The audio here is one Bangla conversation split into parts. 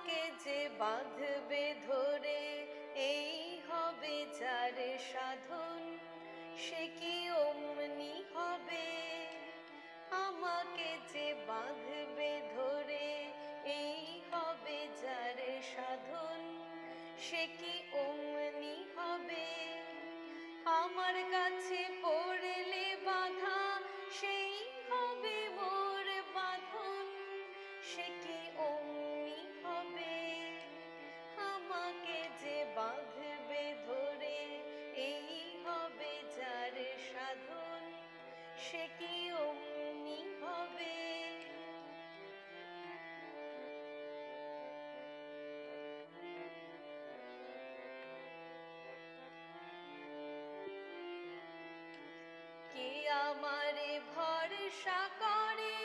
আমাকে যে বাঁধবে ধরে, এই হবে যার সাধন, সে কি অমনি হবে? আমাকে যে বাঁধবে ধরে, এই হবে যার সাধন, সে কি অমনি হবে? আমার কাছে পড়লে বাধা, সেই হবে মোর বাঁধন, সে কি অমনি হবে? আমাকে যে বাঁধবে ধরে, এই হবে যার সাধন, সে কি অমনি হবে? কে আমারে ভরসা করে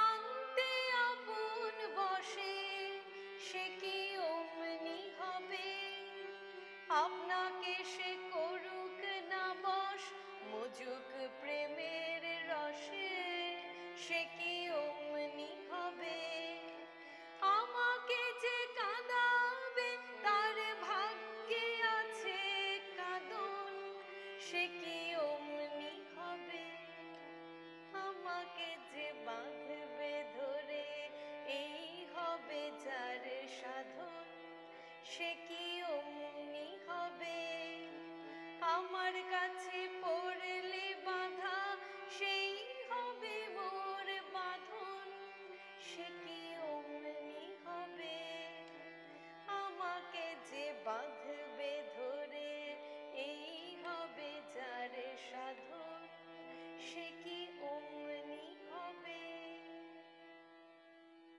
আনতে আপন বসে, সে কি অমনি হবে? আপনাকে সে করুক না বশ, মজুক প্রেমের রসে, সে কি অমনি হবে? আমাকে যে কাঁদাবে, তার ভাগ্যে আছে কাঁদন, সে কি অমনি হবে? আমাকে যে বাঁধবে ধরে, এই হবে যার সাধন, সে কি অমনি হবে? আমার কাছে